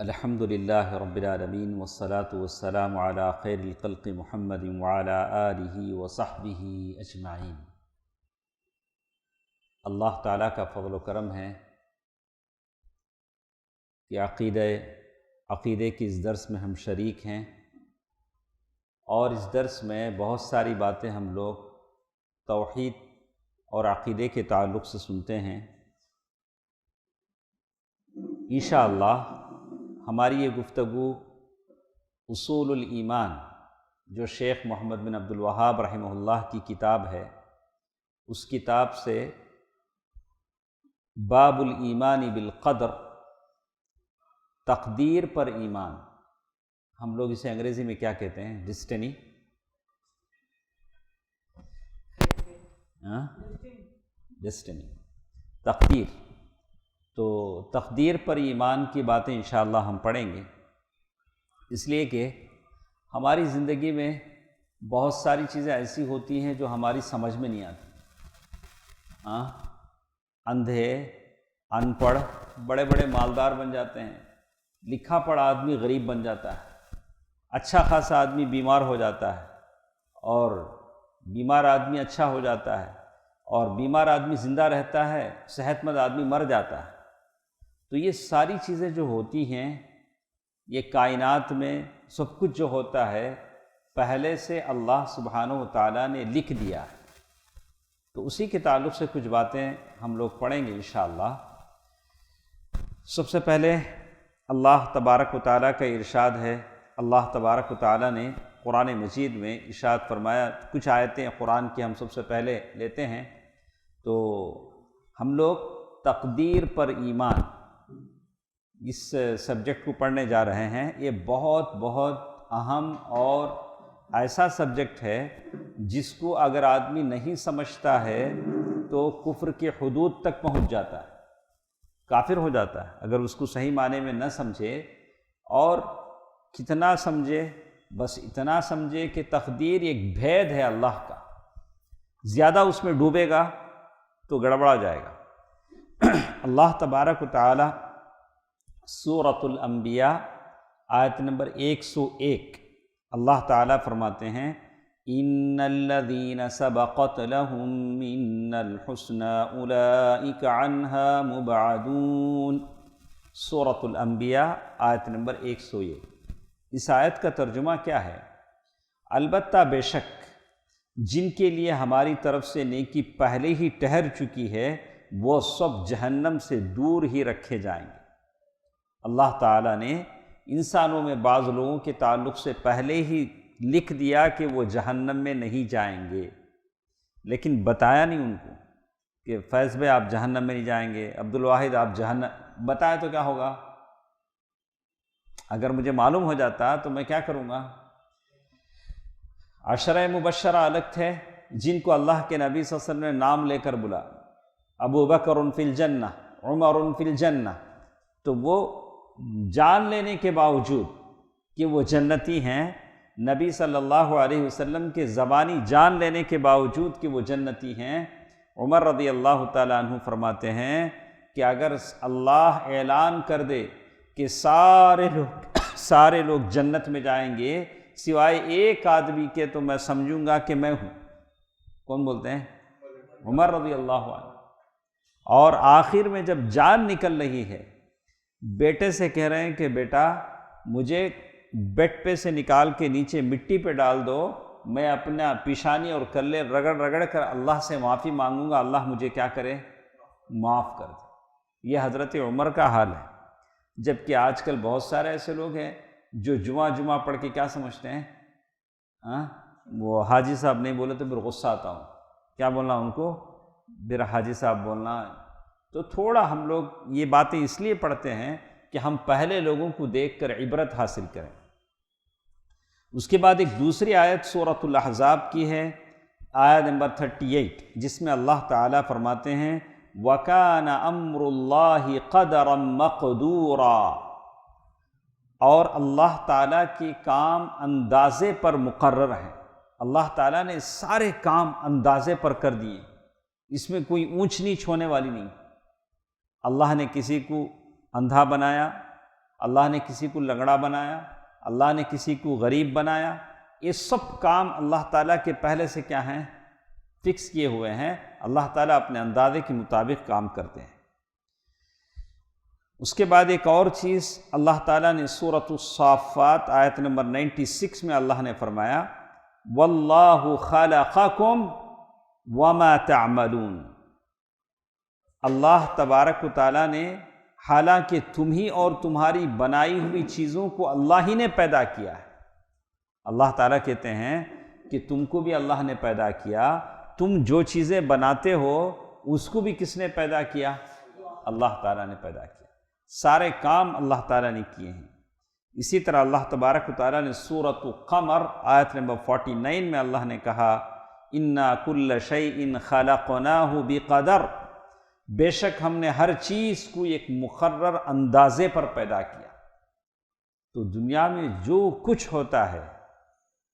الحمد للہ رب العالمین والصلاة والسلام علی خیر الخلق محمد وعلی آلہ وصحبہ اجمعین۔ اللہ تعالیٰ کا فضل و کرم ہے کہ عقیدے کی اس درس میں ہم شریک ہیں، اور اس درس میں بہت ساری باتیں ہم لوگ توحید اور عقیدے کے تعلق سے سنتے ہیں۔ انشاءاللہ ہماری یہ گفتگو اصول الایمان جو شیخ محمد بن عبد الوہاب رحمہ اللہ کی کتاب ہے، اس کتاب سے باب الایمان بالقدر، تقدیر پر ایمان، ہم لوگ اسے انگریزی میں کیا کہتے ہیں؟ ڈسٹنی، ڈسٹنی، تقدیر۔ تو تقدیر پر ایمان کی باتیں انشاءاللہ ہم پڑھیں گے، اس لیے کہ ہماری زندگی میں بہت ساری چیزیں ایسی ہوتی ہیں جو ہماری سمجھ میں نہیں آتی۔ اندھے، ان پڑھ بڑے بڑے مالدار بن جاتے ہیں، لکھا پڑھا آدمی غریب بن جاتا ہے، اچھا خاصا آدمی بیمار ہو جاتا ہے، اور بیمار آدمی اچھا ہو جاتا ہے، اور بیمار آدمی زندہ رہتا ہے، صحت مند آدمی مر جاتا ہے۔ تو یہ ساری چیزیں جو ہوتی ہیں، یہ کائنات میں سب کچھ جو ہوتا ہے پہلے سے اللہ سبحانہ و تعالیٰ نے لکھ دیا ہے۔ تو اسی کے تعلق سے کچھ باتیں ہم لوگ پڑھیں گے انشاءاللہ۔ سب سے پہلے اللہ تبارک و تعالیٰ کا ارشاد ہے، اللہ تبارک و تعالیٰ نے قرآن مجید میں ارشاد فرمایا۔ کچھ آیتیں قرآن کی ہم سب سے پہلے لیتے ہیں۔ تو ہم لوگ تقدیر پر ایمان اس سبجیکٹ کو پڑھنے جا رہے ہیں۔ یہ بہت اہم اور ایسا سبجیکٹ ہے جس کو اگر آدمی نہیں سمجھتا ہے تو کفر کے حدود تک پہنچ جاتا ہے، کافر ہو جاتا ہے اگر اس کو صحیح معنی میں نہ سمجھے۔ اور کتنا سمجھے؟ بس اتنا سمجھے کہ تقدیر ایک بھید ہے اللہ کا، زیادہ اس میں ڈوبے گا تو گڑبڑا جائے گا۔ اللہ تبارک و تعالی سورۃ الانبیاء آیت نمبر 101 اللہ تعالیٰ فرماتے ہیں، ان الذین سبقت لهم منا الحسنى اولئک عنها مبعدون۔ سورۃ الانبیاء آیت نمبر 101۔ اس آیت کا ترجمہ کیا ہے؟ البتہ بے شک جن کے لیے ہماری طرف سے نیکی پہلے ہی ٹھہر چکی ہے، وہ سب جہنم سے دور ہی رکھے جائیں گے۔ اللہ تعالیٰ نے انسانوں میں بعض لوگوں کے تعلق سے پہلے ہی لکھ دیا کہ وہ جہنم میں نہیں جائیں گے، لیکن بتایا نہیں ان کو کہ فیض بھائی آپ جہنم میں نہیں جائیں گے، عبدالواحد آپ جہنم، بتایا تو کیا ہوگا؟ اگر مجھے معلوم ہو جاتا تو میں کیا کروں گا؟ عشرہ مبشرہ الگ تھے جن کو اللہ کے نبی صلی اللہ علیہ وسلم نے نام لے کر بلا، ابو بکر فی الجنہ، عمر فی الجنہ۔ تو وہ جان لینے کے باوجود کہ وہ جنتی ہیں، نبی صلی اللہ علیہ وسلم کے زبانی جان لینے کے باوجود کہ وہ جنتی ہیں، عمر رضی اللہ تعالیٰ عنہ فرماتے ہیں کہ اگر اللہ اعلان کر دے کہ سارے لوگ جنت میں جائیں گے سوائے ایک آدمی کے، تو میں سمجھوں گا کہ میں ہوں۔ کون بولتے ہیں؟ عمر رضی اللہ عنہ۔ اور آخر میں جب جان نکل رہی ہے، بیٹے سے کہہ رہے ہیں کہ بیٹا مجھے بیڈ پہ سے نکال کے نیچے مٹی پہ ڈال دو، میں اپنا پیشانی اور کلے رگڑ کر اللہ سے معافی مانگوں گا، اللہ مجھے کیا کرے؟ معاف کر دے۔ یہ حضرت عمر کا حال ہے۔ جبکہ آج کل بہت سارے ایسے لوگ ہیں جو جمعہ پڑھ کے کیا سمجھتے ہیں؟ وہ حاجی صاحب نہیں بولے تو پھر غصہ آتا ہوں، کیا بولنا ان کو؟ پھر حاجی صاحب بولنا۔ تو تھوڑا ہم لوگ یہ باتیں اس لیے پڑھتے ہیں کہ ہم پہلے لوگوں کو دیکھ کر عبرت حاصل کریں۔ اس کے بعد ایک دوسری آیت سورۃ الاحزاب کی ہے، آیت نمبر 38، جس میں اللہ تعالیٰ فرماتے ہیں، وَكَانَ أَمْرُ اللَّهِ قَدَرًا مَقْدُورًا۔ اور اللہ تعالیٰ کے کام اندازے پر مقرر ہیں۔ اللہ تعالیٰ نے سارے کام اندازے پر کر دیے، اس میں کوئی اونچ نیچ ہونے والی نہیں۔ اللہ نے کسی کو اندھا بنایا، اللہ نے کسی کو لنگڑا بنایا، اللہ نے کسی کو غریب بنایا، یہ سب کام اللہ تعالیٰ کے پہلے سے کیا ہیں؟ فکس کیے ہوئے ہیں۔ اللہ تعالیٰ اپنے اندازے کے مطابق کام کرتے ہیں۔ اس کے بعد ایک اور چیز اللہ تعالیٰ نے سورۃ الصافات آیت نمبر 96 میں اللہ نے فرمایا وَاللَّهُ خَلَقَكُمْ وَمَا تَعْمَلُونَ، اللہ تبارک و تعالیٰ نے، حالانکہ تم ہی اور تمہاری بنائی ہوئی چیزوں کو اللہ ہی نے پیدا کیا ہے۔ اللہ تعالیٰ کہتے ہیں کہ تم کو بھی اللہ نے پیدا کیا، تم جو چیزیں بناتے ہو اس کو بھی کس نے پیدا کیا؟ اللہ تعالیٰ نے پیدا کیا۔ سارے کام اللہ تعالیٰ نے کیے ہیں۔ اسی طرح اللہ تبارک و تعالیٰ نے سورۃ القمر آیت نمبر 49 میں اللہ نے کہا اِنَّا كُلَّ شَيْءٍ خَلَقْنَاهُ بِقَدَرٍ، بے شک ہم نے ہر چیز کو ایک مقرر اندازے پر پیدا کیا۔ تو دنیا میں جو کچھ ہوتا ہے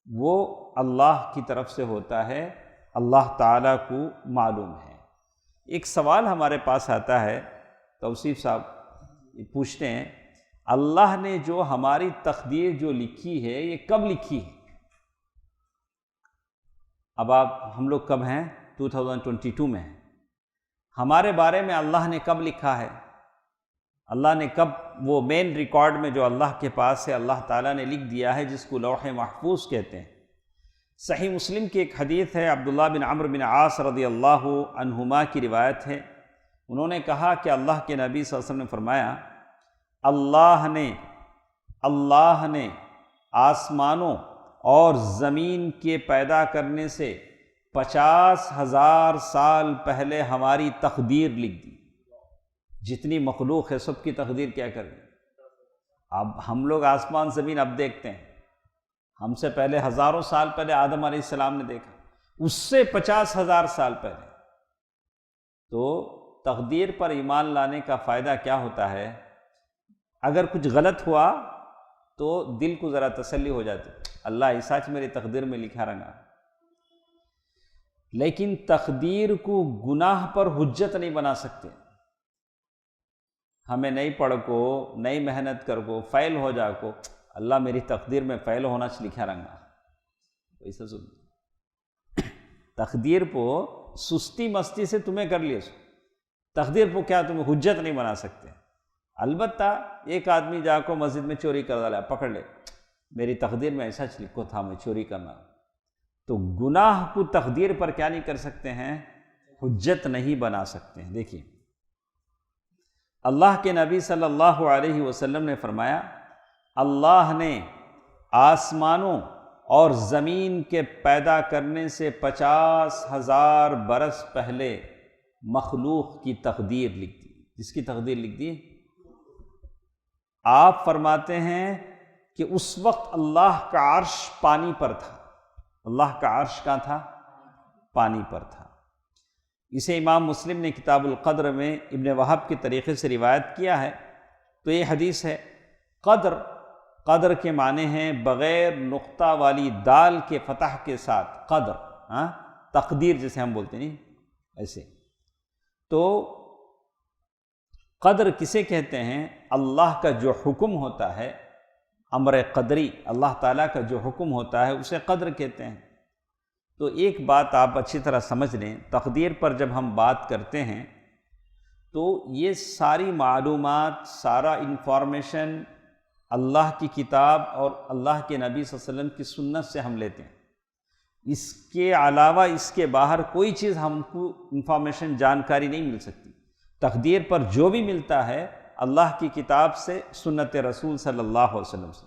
وہ اللہ کی طرف سے ہوتا ہے، اللہ تعالیٰ کو معلوم ہے۔ ایک سوال ہمارے پاس آتا ہے، توصیف صاحب پوچھتے ہیں اللہ نے جو ہماری تقدیر جو لکھی ہے یہ کب لکھی ہے؟ اب ہم لوگ کب ہیں؟ 2022 میں ہیں۔ ہمارے بارے میں اللہ نے کب لکھا ہے؟ اللہ نے کب وہ مین ریکارڈ میں جو اللہ کے پاس ہے اللہ تعالیٰ نے لکھ دیا ہے، جس کو لوح محفوظ کہتے ہیں۔ صحیح مسلم کی ایک حدیث ہے، عبداللہ بن عمرو بن عاص رضی اللہ عنہما کی روایت ہے۔ انہوں نے کہا کہ اللہ کے نبی صلی اللہ علیہ وسلم نے فرمایا اللہ نے آسمانوں اور زمین کے پیدا کرنے سے 50,000 سال پہلے ہماری تقدیر لکھ دی۔ جتنی مخلوق ہے سب کی تقدیر کیا کر دی۔ اب ہم لوگ آسمان زمین اب دیکھتے ہیں، ہم سے پہلے ہزاروں سال پہلے آدم علیہ السلام نے دیکھا، اس سے 50,000 سال پہلے۔ تو تقدیر پر ایمان لانے کا فائدہ کیا ہوتا ہے؟ اگر کچھ غلط ہوا تو دل کو ذرا تسلی ہو جاتی، اللہ ایسا میری تقدیر میں لکھا رہا۔ لیکن تقدیر کو گناہ پر حجت نہیں بنا سکتے۔ ہمیں نہیں پڑھ کو، نہیں محنت کر کو، فیل ہو جا کو، اللہ میری تقدیر میں فیل ہونا لکھا رہا۔ ایسا سن تقدیر کو سستی مستی سے تمہیں کر لیے، تقدیر کو کیا تمہیں حجت نہیں بنا سکتے۔ البتہ ایک آدمی جا کو مسجد میں چوری کر ڈالا، پکڑ لے، میری تقدیر میں ایسا لکھو تھا میں چوری کرنا، تو گناہ کو تقدیر پر کیا نہیں کر سکتے ہیں؟ حجت نہیں بنا سکتے ہیں۔ دیکھیے اللہ کے نبی صلی اللہ علیہ وسلم نے فرمایا اللہ نے آسمانوں اور زمین کے پیدا کرنے سے 50,000 برس پہلے مخلوق کی تقدیر لکھ دی۔ جس کی تقدیر لکھ دی؟ آپ فرماتے ہیں کہ اس وقت اللہ کا عرش پانی پر تھا۔ اللہ کا عرش کہاں تھا؟ پانی پر تھا۔ اسے امام مسلم نے کتاب القدر میں ابن وہب کے طریقے سے روایت کیا ہے۔ تو یہ حدیث ہے۔ قدر کے معنی ہیں بغیر نقطہ والی دال کے فتح کے ساتھ قدر، تقدیر جسے ہم بولتے ہیں ایسے۔ تو قدر کسے کہتے ہیں؟ اللہ کا جو حکم ہوتا ہے، امر قدری، اللہ تعالیٰ کا جو حکم ہوتا ہے اسے قدر کہتے ہیں۔ تو ایک بات آپ اچھی طرح سمجھ لیں، تقدیر پر جب ہم بات کرتے ہیں تو یہ ساری معلومات، سارا انفارمیشن اللہ کی کتاب اور اللہ کے نبی صلی اللہ علیہ وسلم کی سنت سے ہم لیتے ہیں۔ اس کے علاوہ اس کے باہر کوئی چیز ہم کو انفارمیشن، جانکاری نہیں مل سکتی۔ تقدیر پر جو بھی ملتا ہے اللہ کی کتاب سے، سنت رسول صلی اللہ علیہ وسلم سے۔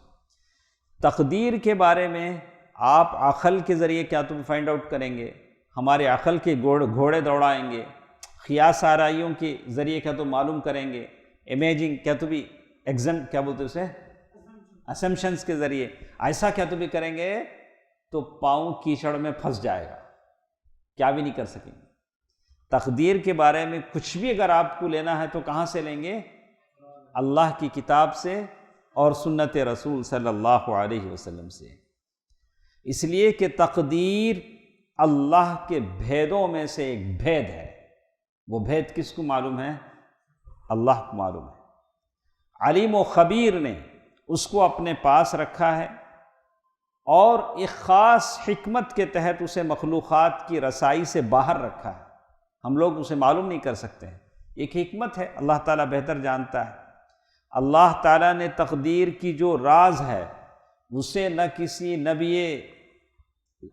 تقدیر کے بارے میں آپ عقل کے ذریعے کیا تم فائنڈ آؤٹ کریں گے؟ ہمارے عقل کے گھوڑے دوڑائیں گے؟ قیاس آرائیوں کے ذریعے کیا تم معلوم کریں گے؟ امیجنگ کیا تو بھی کیا بولتے اسے؟ اسمپشنز کے ذریعے ایسا کیا تو بھی کریں گے تو پاؤں کیچڑ میں پھنس جائے گا، کیا بھی نہیں کر سکیں گے۔ تقدیر کے بارے میں کچھ بھی اگر آپ کو لینا ہے تو کہاں سے لیں گے؟ اللہ کی کتاب سے اور سنت رسول صلی اللہ علیہ وسلم سے۔ اس لیے کہ تقدیر اللہ کے بھیدوں میں سے ایک بھید ہے۔ وہ بھید کس کو معلوم ہے؟ اللہ کو معلوم ہے۔ علیم و خبیر نے اس کو اپنے پاس رکھا ہے اور ایک خاص حکمت کے تحت اسے مخلوقات کی رسائی سے باہر رکھا ہے، ہم لوگ اسے معلوم نہیں کر سکتے ہیں، ایک حکمت ہے، اللہ تعالیٰ بہتر جانتا ہے۔ اللہ تعالیٰ نے تقدیر کی جو راز ہے اسے نہ کسی نبی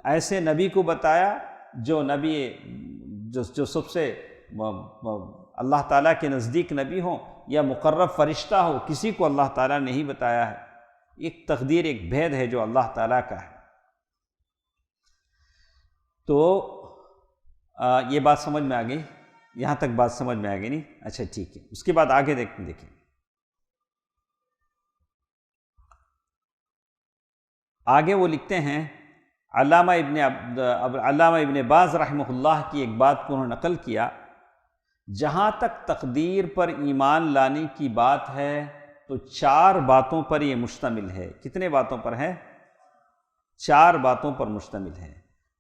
ایسے نبی کو بتایا جو سب سے اللہ تعالیٰ کے نزدیک نبی ہوں یا مقرب فرشتہ ہو، کسی کو اللہ تعالیٰ نے نہیں بتایا ہے۔ ایک تقدیر، ایک بھید ہے جو اللہ تعالیٰ کا ہے۔ تو یہ بات سمجھ میں آ گئی، یہاں تک بات سمجھ میں آ گئی نہیں؟ اچھا ٹھیک ہے، اس کے بعد آگے دیکھیں آگے وہ لکھتے ہیں، علامہ ابن باز رحمہ اللہ کی ایک بات کو انہوں نے نقل کیا، جہاں تک تقدیر پر ایمان لانے کی بات ہے تو 4 باتوں پر یہ مشتمل ہے۔ کتنے باتوں پر ہے؟ 4 باتوں پر مشتمل ہے۔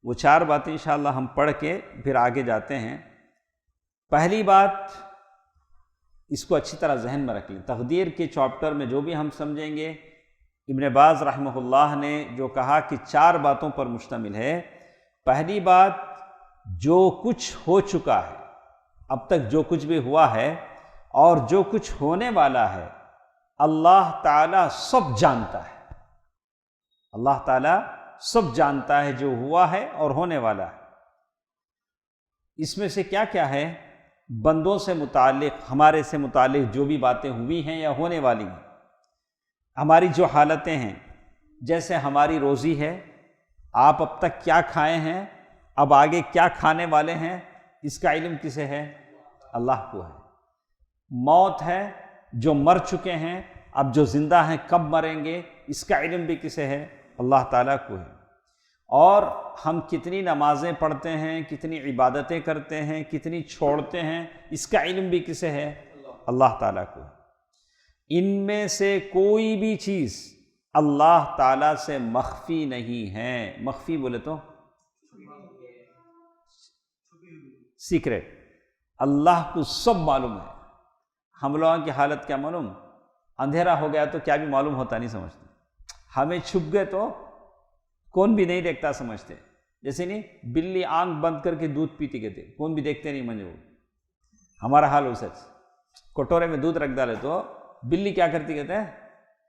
وہ 4 باتیں انشاءاللہ ہم پڑھ کے پھر آگے جاتے ہیں۔ پہلی بات، اس کو اچھی طرح ذہن میں رکھ لیں، تقدیر کے چیپٹر میں جو بھی ہم سمجھیں گے، ابن باز رحمہ اللہ نے جو کہا کہ 4 باتوں پر مشتمل ہے۔ پہلی بات، جو کچھ ہو چکا ہے، اب تک جو کچھ بھی ہوا ہے اور جو کچھ ہونے والا ہے، اللہ تعالیٰ سب جانتا ہے۔ اللہ تعالیٰ سب جانتا ہے جو ہوا ہے اور ہونے والا ہے۔ اس میں سے کیا کیا ہے؟ بندوں سے متعلق، ہمارے سے متعلق جو بھی باتیں ہوئی ہیں یا ہونے والی ہیں، ہماری جو حالتیں ہیں، جیسے ہماری روزی ہے، آپ اب تک کیا کھائے ہیں، اب آگے کیا کھانے والے ہیں، اس کا علم کسے ہے؟ اللہ کو ہے۔ موت ہے، جو مر چکے ہیں، اب جو زندہ ہیں کب مریں گے، اس کا علم بھی کسے ہے؟ اللہ تعالیٰ کو ہے۔ اور ہم کتنی نمازیں پڑھتے ہیں، کتنی عبادتیں کرتے ہیں، کتنی چھوڑتے ہیں، اس کا علم بھی کسے ہے؟ اللہ تعالیٰ کو ہے۔ ان میں سے کوئی بھی چیز اللہ تعالیٰ سے مخفی نہیں ہے۔ مخفی بولے تو سیکریٹ، اللہ کو سب معلوم ہے۔ ہم لوگوں کی حالت کیا معلوم؟ اندھیرا ہو گیا تو کیا بھی معلوم ہوتا نہیں سمجھتے، ہمیں چھپ گئے تو کون بھی نہیں دیکھتا سمجھتے، جیسے نہیں بلی آنکھ بند کر کے دودھ پیتی کہتے، کون بھی دیکھتے نہیں منجو۔ ہمارا حال ہو سچ، کٹورے میں دودھ رکھ ڈالے تو بلی کیا کرتی کہتے ہیں،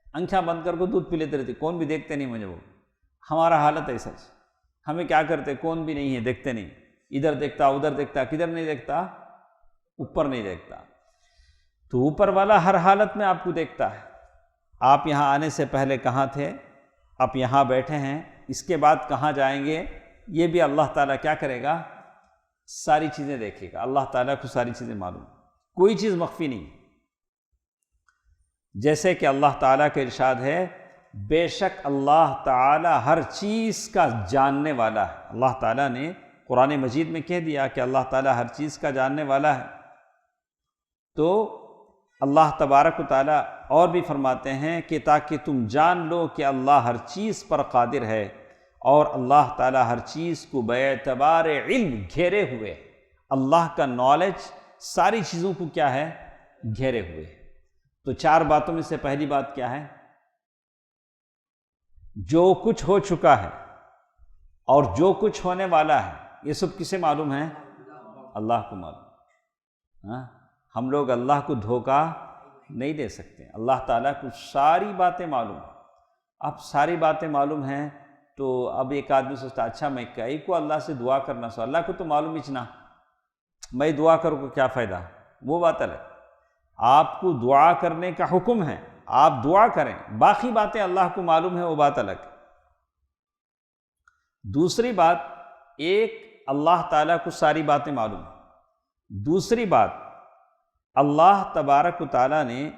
آنکھیں بند کر کے دودھ پی لیتے رہتی، کون بھی دیکھتے نہیں منجو۔ ہمارا حالت ہے سچ، ہمیں کیا کرتے، کون بھی نہیں ہے، دیکھتے نہیں، ادھر دیکھتا ادھر دیکھتا، کدھر نہیں دیکھتا؟ اوپر نہیں دیکھتا۔ تو اوپر والا ہر حالت میں آپ کو دیکھتا ہے۔ آپ یہاں آنے سے پہلے کہاں تھے، آپ یہاں بیٹھے ہیں، اس کے بعد کہاں جائیں گے، یہ بھی اللہ تعالیٰ کیا کرے گا؟ ساری چیزیں دیکھے گا۔ اللہ تعالیٰ کو ساری چیزیں معلوم، کوئی چیز مخفی نہیں۔ جیسے کہ اللہ تعالیٰ کا ارشاد ہے، بے شک اللہ تعالیٰ ہر چیز کا جاننے والا ہے۔ اللہ تعالیٰ نے قرآن مجید میں کہہ دیا کہ اللہ تعالیٰ ہر چیز کا جاننے والا ہے۔ تو اللہ تبارک و تعالیٰ اور بھی فرماتے ہیں کہ تاکہ تم جان لو کہ اللہ ہر چیز پر قادر ہے، اور اللہ تعالیٰ ہر چیز کو بے اعتبار علم گھیرے ہوئے۔ اللہ کا نالج ساری چیزوں کو کیا ہے؟ گھیرے ہوئے۔ تو 4 باتوں میں سے پہلی بات کیا ہے؟ جو کچھ ہو چکا ہے اور جو کچھ ہونے والا ہے، یہ سب کسے معلوم ہے؟ اللہ کو معلوم۔ ہم لوگ اللہ کو دھوکہ نہیں دے سکتے، اللہ تعالیٰ کو ساری باتیں معلوم۔ اب ساری باتیں معلوم ہیں تو اب ایک آدمی سوچتا اچھا میں کئی کو اللہ سے دعا کرنا سو، اللہ کو تو معلوم اچنا، میں دعا کروں کو کیا فائدہ؟ وہ بات الگ۔ آپ کو دعا کرنے کا حکم ہے، آپ دعا کریں، باقی باتیں اللہ کو معلوم ہے، وہ بات الگ۔ دوسری بات، ایک اللہ تعالیٰ کو ساری باتیں معلوم ہیں۔ دوسری بات، اللہ تبارک و تعالیٰ نے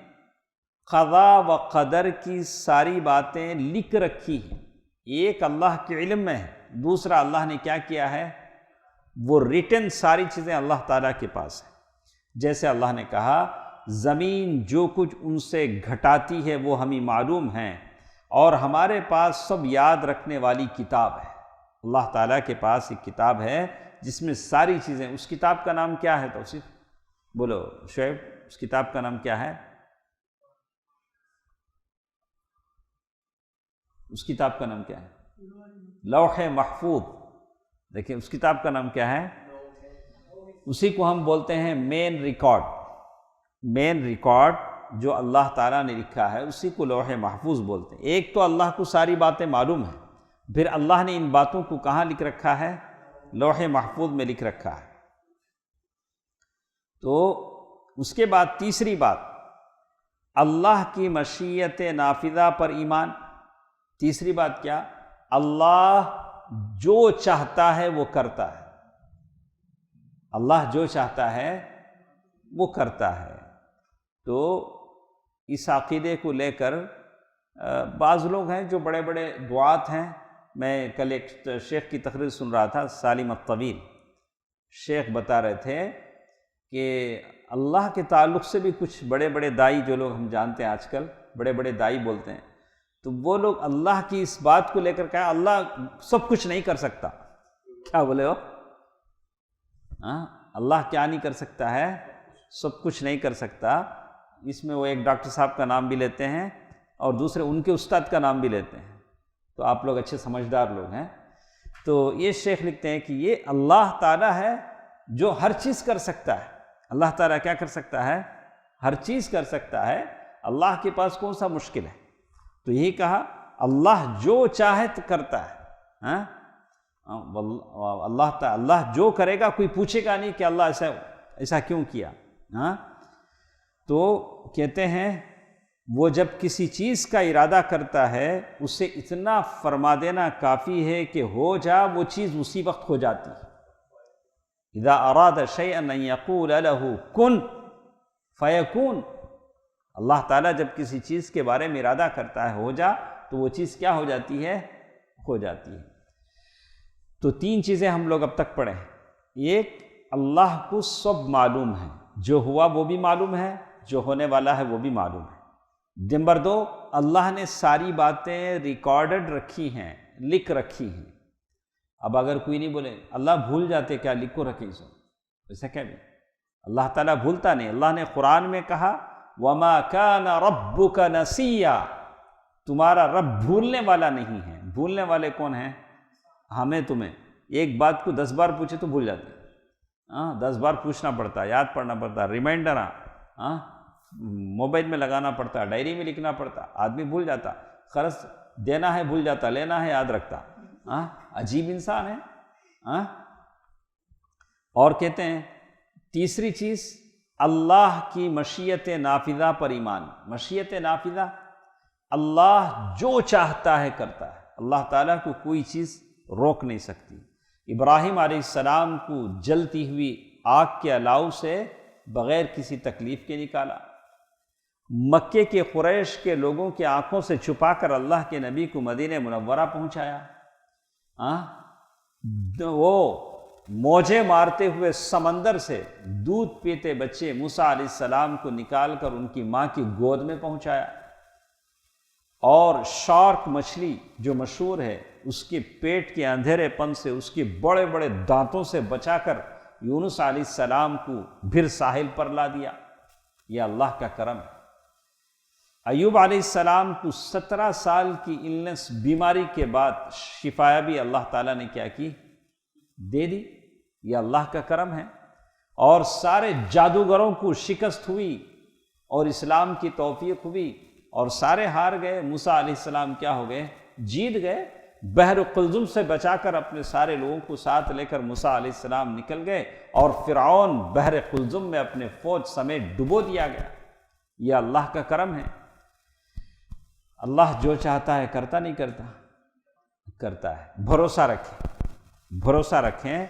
قضا و قدر کی ساری باتیں لکھ رکھی ہیں۔ ایک اللہ کے علم میں ہے، دوسرا اللہ نے کیا کیا ہے؟ وہ ریٹن ساری چیزیں اللہ تعالیٰ کے پاس ہیں۔ جیسے اللہ نے کہا زمین جو کچھ ان سے گھٹاتی ہے وہ ہمیں معلوم ہیں، اور ہمارے پاس سب یاد رکھنے والی کتاب ہے۔ اللہ تعالیٰ کے پاس ایک کتاب ہے جس میں ساری چیزیں، اس کتاب کا نام کیا ہے؟ توصیف بولو شعیب، اس کتاب کا نام کیا ہے؟ اس کتاب کا نام کیا ہے؟ لوح محفوظ. دیکھیں اس کتاب کا نام کیا ہے؟ اسی کو ہم بولتے ہیں مین ریکارڈ. مین ریکارڈ جو اللہ تعالیٰ نے لکھا ہے اسی کو لوح محفوظ بولتے ہیں. ایک تو اللہ کو ساری باتیں معلوم ہیں، پھر اللہ نے ان باتوں کو کہاں لکھ رکھا ہے؟ لوح محفوظ میں لکھ رکھا ہے. تو اس کے بعد تیسری بات، اللہ کی مشیت نافذہ پر ایمان. تیسری بات کیا؟ اللہ جو چاہتا ہے وہ کرتا ہے. اللہ جو چاہتا ہے وہ کرتا ہے. تو اس عقیدے کو لے کر بعض لوگ ہیں جو بڑے بڑے دعات ہیں. میں کل ایک شیخ کی تقریر سن رہا تھا، سالم الطویل. شیخ بتا رہے تھے کہ اللہ کے تعلق سے بھی کچھ بڑے بڑے دائی جو لوگ ہم جانتے ہیں آج کل، بڑے بڑے دائی بولتے ہیں، تو وہ لوگ اللہ کی اس بات کو لے کر کہا اللہ سب کچھ نہیں کر سکتا. کیا بولے ہو؟ اللہ کیا نہیں کر سکتا ہے؟ سب کچھ نہیں کر سکتا. اس میں وہ ایک ڈاکٹر صاحب کا نام بھی لیتے ہیں اور دوسرے ان کے استاد کا نام بھی لیتے ہیں. تو آپ لوگ اچھے سمجھدار لوگ ہیں. تو یہ شیخ لکھتے ہیں کہ یہ اللہ تعالیٰ ہے جو ہر چیز کر سکتا ہے. اللہ تعالیٰ کیا کر سکتا ہے؟ ہر چیز کر سکتا ہے. اللہ کے پاس کون سا مشکل ہے؟ تو یہی کہا اللہ جو چاہے تو کرتا ہے. اللہ جو کرے گا کوئی پوچھے گا نہیں کہ اللہ ایسا کیوں کیا. تو کہتے ہیں وہ جب کسی چیز کا ارادہ کرتا ہے اسے اتنا فرما دینا کافی ہے کہ ہو جا وہ چیز اسی وقت ہو جاتی ہے. اذا اراد شیئا ان یقول له کن فیکون. اللہ تعالیٰ جب کسی چیز کے بارے میں ارادہ کرتا ہے ہو جا تو وہ چیز کیا ہو جاتی ہے؟ ہو جاتی ہے. تو تین چیزیں ہم لوگ اب تک پڑھے. ایک، اللہ کو سب معلوم ہے، جو ہوا وہ بھی معلوم ہے، جو ہونے والا ہے وہ بھی معلوم ہے. نمبر دو، اللہ نے ساری باتیں ریکارڈڈ رکھی ہیں، لکھ رکھی ہیں. اب اگر کوئی نہیں بولے اللہ بھول جاتے کیا، لکھو رکھیں سو، ایسا کیا بھی؟ اللہ تعالیٰ بھولتا نہیں. اللہ نے قرآن میں کہا وَمَا كَانَ رَبُّكَ نَسِيًّا. تمہارا رب بھولنے والا نہیں ہے. بھولنے والے کون ہیں؟ ہمیں تمہیں. ایک بات کو 10 بار پوچھے تو بھول جاتے. 10 بار پوچھنا پڑتا، یاد پڑھنا پڑتا، ریمائنڈر موبائل میں لگانا پڑتا، ڈائری میں لکھنا پڑتا. آدمی بھول جاتا. قرض دینا ہے بھول جاتا، لینا ہے یاد رکھتا. عجیب انسان ہے. اور کہتے ہیں تیسری چیز، اللہ کی مشیت نافذہ پر ایمان. مشیت نافذہ، اللہ جو چاہتا ہے کرتا ہے. اللہ تعالیٰ کو کوئی چیز روک نہیں سکتی. ابراہیم علیہ السلام کو جلتی ہوئی آگ کے الاؤ سے بغیر کسی تکلیف کے نکالا. مکے کے قریش کے لوگوں کی آنکھوں سے چھپا کر اللہ کے نبی کو مدینہ منورہ پہنچایا. وہ موجیں مارتے ہوئے سمندر سے دودھ پیتے بچے موسیٰ علیہ السلام کو نکال کر ان کی ماں کی گود میں پہنچایا. اور شارک مچھلی جو مشہور ہے، اس کے پیٹ کے اندھیرے پن سے، اس کے بڑے بڑے دانتوں سے بچا کر یونس علیہ السلام کو پھر ساحل پر لا دیا. یہ اللہ کا کرم ہے. ایوب علیہ السلام کو 17 سال کی النس بیماری کے بعد شفایابی اللہ تعالیٰ نے کیا کی؟ دے دی. یہ اللہ کا کرم ہے. اور سارے جادوگروں کو شکست ہوئی اور اسلام کی توفیق ہوئی اور سارے ہار گئے. موسیٰ علیہ السلام کیا ہو گئے؟ جیت گئے. بحر قلزم سے بچا کر اپنے سارے لوگوں کو ساتھ لے کر موسیٰ علیہ السلام نکل گئے اور فرعون بحر قلزم میں اپنے فوج سمیت ڈبو دیا گیا. یہ اللہ کا کرم ہے. اللہ جو چاہتا ہے کرتا نہیں کرتا؟ کرتا ہے. بھروسہ رکھیں، بھروسہ رکھیں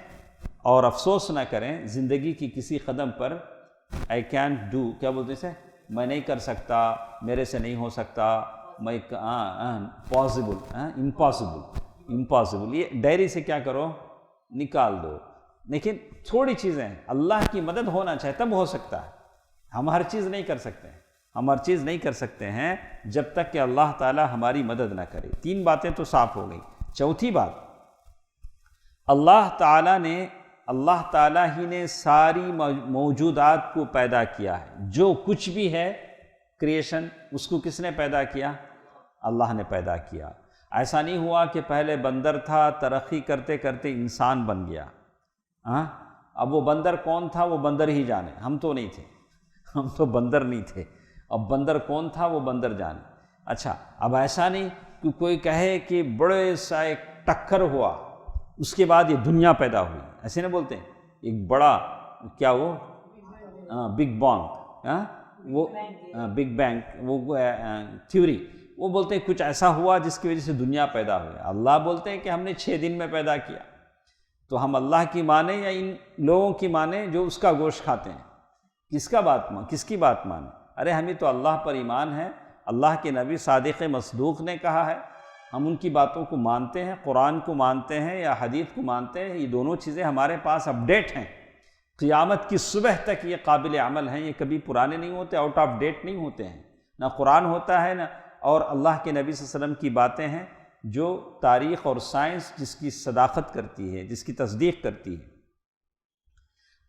اور افسوس نہ کریں زندگی کی کسی قدم پر. آئی کینٹ ڈو، کیا بولتے ہیں، میں نہیں کر سکتا، میرے سے نہیں ہو سکتا، میں پاسبل، امپاسبل. یہ ڈائری سے کیا کرو، نکال دو. لیکن تھوڑی چیزیں اللہ کی مدد ہونا چاہے تب ہو سکتا ہے. ہم ہر چیز نہیں کر سکتے ہیں. ہم ہر چیز نہیں کر سکتے ہیں جب تک کہ اللہ تعالیٰ ہماری مدد نہ کرے. 3 باتیں تو صاف ہو گئی. چوتھی بات، اللہ تعالیٰ ہی نے ساری موجودات کو پیدا کیا ہے. جو کچھ بھی ہے کریشن، اس کو کس نے پیدا کیا؟ اللہ نے پیدا کیا. ایسا نہیں ہوا کہ پہلے بندر تھا، ترقی کرتے کرتے انسان بن گیا. اب وہ بندر کون تھا وہ بندر ہی جانے، ہم تو نہیں تھے، ہم تو بندر نہیں تھے. اب بندر کون تھا وہ بندر جانے. اچھا اب ایسا نہیں کہ کوئی کہے کہ بڑے سا ایک ٹکر ہوا اس کے بعد یہ دنیا پیدا ہوئی، ایسے نہ بولتے ہیں. ایک بڑا کیا وہ بگ بانگ، وہ بگ بینگ وہ تھیوری، وہ بولتے ہیں کچھ ایسا ہوا جس کی وجہ سے دنیا پیدا ہوئی. اللہ بولتے ہیں کہ ہم نے 6 دن میں پیدا کیا. تو ہم اللہ کی مانیں یا ان لوگوں کی مانیں جو اس کا گوشت کھاتے ہیں؟ کس کی بات مانیں؟ ارے ہمیں تو اللہ پر ایمان ہے، اللہ کے نبی صادق مصدوق نے کہا ہے، ہم ان کی باتوں کو مانتے ہیں، قرآن کو مانتے ہیں یا حدیث کو مانتے ہیں. یہ دونوں چیزیں ہمارے پاس اپڈیٹ ہیں، قیامت کی صبح تک یہ قابل عمل ہیں، یہ کبھی پرانے نہیں ہوتے، آؤٹ آف ڈیٹ نہیں ہوتے ہیں. نہ قرآن ہوتا ہے نہ اور اللہ کے نبی صلی اللہ علیہ وسلم کی باتیں ہیں جو تاریخ اور سائنس جس کی صداقت کرتی ہے، جس کی تصدیق کرتی ہے.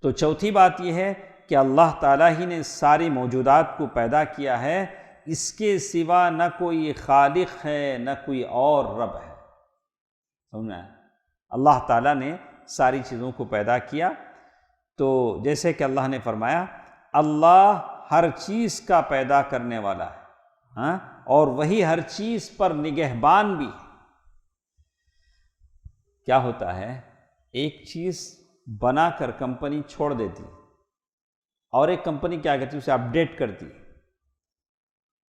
تو چوتھی بات یہ ہے کہ اللہ تعالیٰ ہی نے ساری موجودات کو پیدا کیا ہے، اس کے سوا نہ کوئی خالق ہے نہ کوئی اور رب ہے. سمجھنا ہے؟ اللہ تعالیٰ نے ساری چیزوں کو پیدا کیا. تو جیسے کہ اللہ نے فرمایا اللہ ہر چیز کا پیدا کرنے والا ہے، اور وہی ہر چیز پر نگہبان بھی ہے. کیا ہوتا ہے، ایک چیز بنا کر کمپنی چھوڑ دیتی اور ایک کمپنی کیا کرتی ہے، اسے اپڈیٹ کرتی ہے.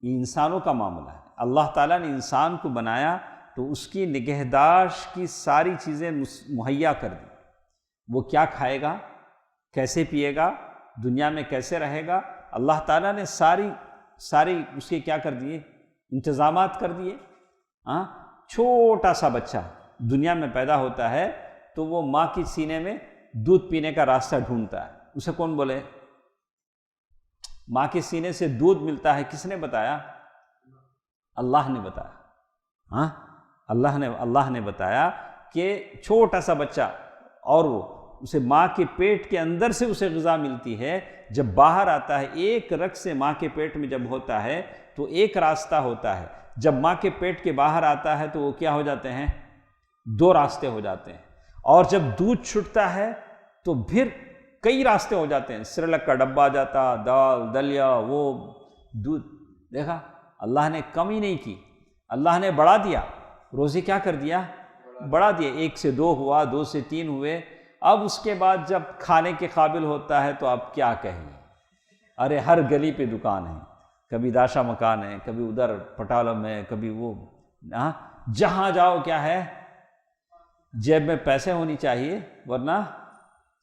یہ انسانوں کا معاملہ ہے. اللہ تعالیٰ نے انسان کو بنایا تو اس کی نگہداشت کی ساری چیزیں مہیا کر دی. وہ کیا کھائے گا، کیسے پیے گا، دنیا میں کیسے رہے گا، اللہ تعالیٰ نے ساری اس کے کیا کر دیے، انتظامات کر دیے. چھوٹا سا بچہ دنیا میں پیدا ہوتا ہے تو وہ ماں کی سینے میں دودھ پینے کا راستہ ڈھونڈتا ہے. اسے کون بولے؟ ماں کے سینے سے دودھ ملتا ہے، کس نے بتایا؟ اللہ نے بتایا. اللہ نے بتایا کہ چھوٹا سا بچہ، اور وہ اسے ماں کے پیٹ کے اندر سے اسے غذا ملتی ہے. جب باہر آتا ہے، ایک رگ سے ماں کے پیٹ میں جب ہوتا ہے تو ایک راستہ ہوتا ہے. جب ماں کے پیٹ کے باہر آتا ہے تو وہ کیا ہو جاتے ہیں، 2 راستے ہو جاتے ہیں. اور جب دودھ چھٹتا ہے تو پھر کئی راستے ہو جاتے ہیں. سرلک کا ڈبہ آ جاتا، دال دلیا، وہ دودھ. دیکھا اللہ نے کمی نہیں کی، اللہ نے بڑھا دیا. روزی کیا کر دیا، بڑھا دیا. 1 سے 2 ہوا، 2 سے 3 ہوئے. اب اس کے بعد جب کھانے کے قابل ہوتا ہے تو اب کیا کہیں. ارے ہر گلی پہ دکان ہے، کبھی داشا مکان ہے، کبھی ادھر پٹالم ہے، کبھی وہ. جہاں جاؤ کیا ہے، جیب میں پیسے ہونی چاہیے ورنہ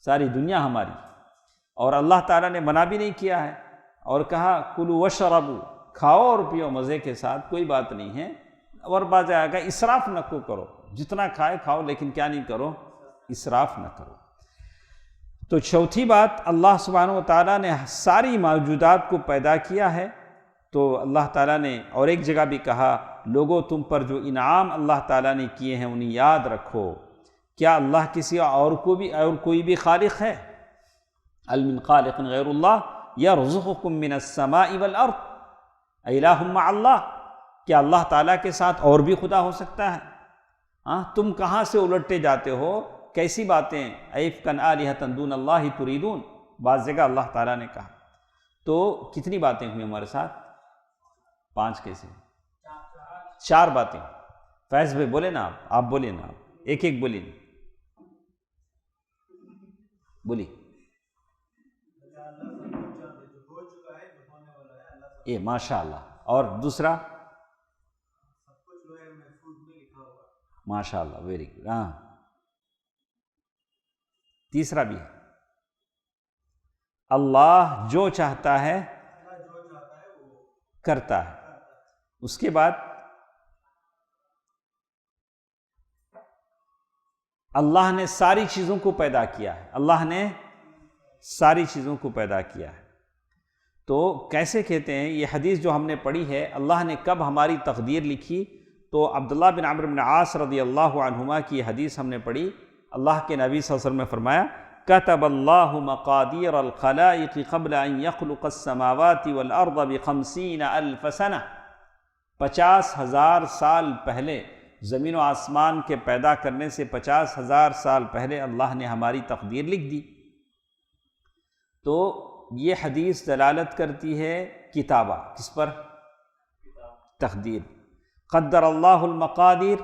ساری دنیا ہماری. اور اللہ تعالیٰ نے منع بھی نہیں کیا ہے اور کہا کلوا واشربوا، کھاؤ اور پیو مزے کے ساتھ، کوئی بات نہیں ہے. اور بعض آئے گا اسراف نہ کرو، جتنا کھائے کھاؤ لیکن کیا نہیں کرو، اسراف نہ کرو. تو چوتھی بات، اللہ سبحانہ و تعالیٰ نے ساری موجودات کو پیدا کیا ہے. تو اللہ تعالیٰ نے اور ایک جگہ بھی کہا لوگوں تم پر جو انعام اللہ تعالیٰ نے کیے ہیں انہیں یاد رکھو. کیا اللہ کسی اور کوئی بھی خالق ہے؟ هل من خالق غیر اللہ یرزقکم من السماء والارض الہ مع اللہ. کیا اللہ تعالیٰ کے ساتھ اور بھی خدا ہو سکتا ہے؟ تم کہاں سے الٹتے جاتے ہو، کیسی باتیں. ایفکن آلہۃ دون اللہ تریدون، بعض جگہ اللہ تعالیٰ نے کہا. تو کتنی باتیں ہوئی ہمارے ساتھ؟ 5 کیسے؟ 4 باتیں. فیض بھائی بولے نا، آپ بولے نا، ایک ایک بولیے، بولی. یہ ماشاء اللہ. اور دوسرا؟ ماشاء اللہ، ویری گڈ. تیسرا بھی ہے، اللہ جو چاہتا ہے کرتا ہے. اس کے بعد اللہ نے ساری چیزوں کو پیدا کیا ہے. اللہ نے ساری چیزوں کو پیدا کیا ہے. تو کیسے کہتے ہیں، یہ حدیث جو ہم نے پڑھی ہے، اللہ نے کب ہماری تقدیر لکھی؟ تو عبداللہ بن عمرو بن عاص رضی اللہ عنہما کی حدیث ہم نے پڑھی. اللہ کے نبی صلی اللہ علیہ وسلم نے فرمایا كتب اللہ مقادیر الخلائق قبل ان يخلق السماوات والارض ب50,000 سنہ. 50,000 سال پہلے زمین و آسمان کے پیدا کرنے سے 50,000 سال پہلے اللہ نے ہماری تقدیر لکھ دی۔ تو یہ حدیث دلالت کرتی ہے کتابہ، کس پر؟ تقدیر۔ قدر اللہ المقادیر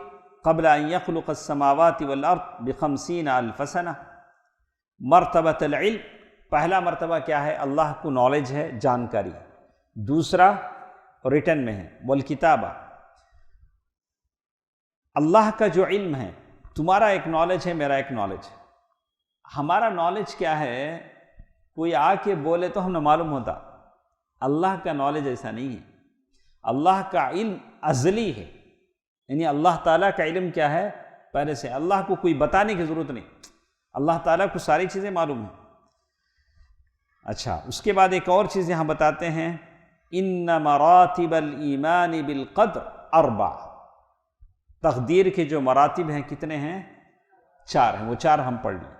قبل ان يخلق السماوات والارض ب50,000 سنہ۔ مرتبۃ العلم، پہلا مرتبہ کیا ہے؟ اللہ کو نالج ہے، جانکاری۔ دوسرا ریٹن میں ہے، والکتابہ، اللہ کا جو علم ہے، تمہارا ایک نالج ہے، میرا ایک نالج ہے۔ ہمارا نالج کیا ہے؟ کوئی آ کے بولے تو ہم نے معلوم ہوتا، اللہ کا نالج ایسا نہیں ہے۔ اللہ کا علم ازلی ہے، یعنی اللہ تعالیٰ کا علم کیا ہے؟ پہلے سے۔ اللہ کو کوئی بتانے کی ضرورت نہیں، اللہ تعالیٰ کو ساری چیزیں معلوم ہیں۔ اچھا، اس کے بعد ایک اور چیز یہاں بتاتے ہیں، ان مراتب الایمان بالقدر 4، تقدیر کے جو مراتب ہیں کتنے ہیں؟ 4 ہیں، وہ 4 ہم پڑھ لیں۔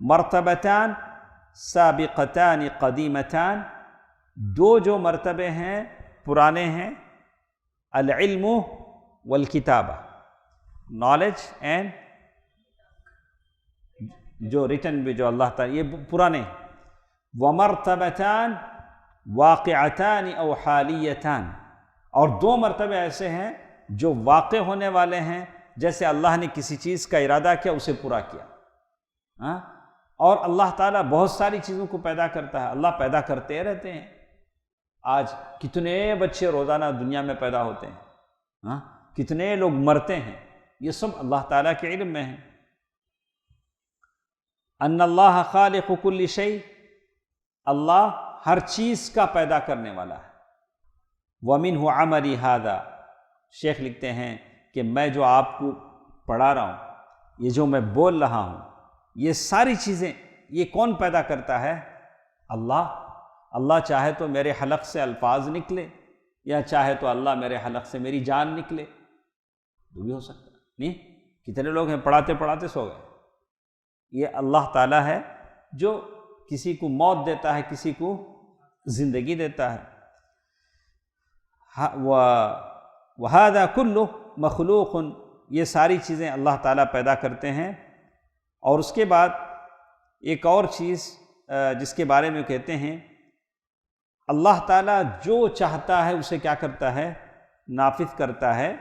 مرتبتان سابقتان قدیمتان، 2 جو مرتبے ہیں پرانے ہیں، العلم والکتابہ، نالج اینڈ جو ریٹن بھی جو اللہ تعالیٰ، یہ پرانے ہیں۔ ومرتبتان واقعتان او حالیتان، اور 2 مرتبے ایسے ہیں جو واقع ہونے والے ہیں، جیسے اللہ نے کسی چیز کا ارادہ کیا، اسے پورا کیا۔ اور اللہ تعالیٰ بہت ساری چیزوں کو پیدا کرتا ہے، اللہ پیدا کرتے رہتے ہیں۔ آج کتنے بچے روزانہ دنیا میں پیدا ہوتے ہیں، کتنے لوگ مرتے ہیں، یہ سب اللہ تعالیٰ کے علم میں ہے۔ ان اللہ خالق کل شیء، اللہ ہر چیز کا پیدا کرنے والا ہے۔ ومنہ عملی ھذا، شیخ لکھتے ہیں کہ میں جو آپ کو پڑھا رہا ہوں، یہ جو میں بول رہا ہوں، یہ ساری چیزیں یہ کون پیدا کرتا ہے؟ اللہ۔ اللہ چاہے تو میرے حلق سے الفاظ نکلے، یا چاہے تو اللہ میرے حلق سے میری جان نکلے، وہ بھی ہو سکتا ہے۔ نہیں، کتنے لوگ ہیں پڑھاتے پڑھاتے سو گئے۔ یہ اللہ تعالیٰ ہے جو کسی کو موت دیتا ہے، کسی کو زندگی دیتا ہے۔ وَهَذَا كُلُّهُ مَخْلُوقٌ، یہ ساری چیزیں اللہ تعالیٰ پیدا کرتے ہیں۔ اور اس کے بعد ایک اور چیز جس کے بارے میں کہتے ہیں، اللہ تعالیٰ جو چاہتا ہے اسے کیا کرتا ہے؟ نافذ کرتا ہے۔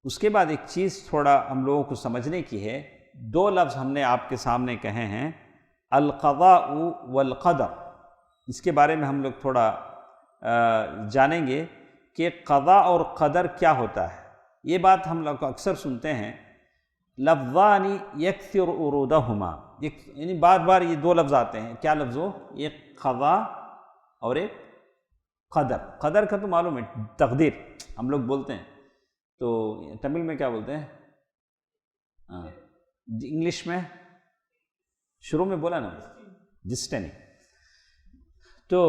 اس کے بعد ایک چیز تھوڑا ہم لوگوں کو سمجھنے کی ہے، 2 لفظ ہم نے آپ کے سامنے کہے ہیں، القضاء والقدر۔ اس کے بارے میں ہم لوگ تھوڑا جانیں گے کہ قضاء اور قدر کیا ہوتا ہے۔ یہ بات ہم لوگ اکثر سنتے ہیں، لفظان یکثر ورودہما، یعنی بار بار یہ 2 لفظ آتے ہیں۔ کیا لفظ ہو؟ ایک قضاء اور ایک قدر۔ قدر کا تو معلوم ہے، تقدیر ہم لوگ بولتے ہیں، تو تمل میں کیا بولتے ہیں؟ انگلش میں شروع میں بولا نا، ڈسٹنی۔ تو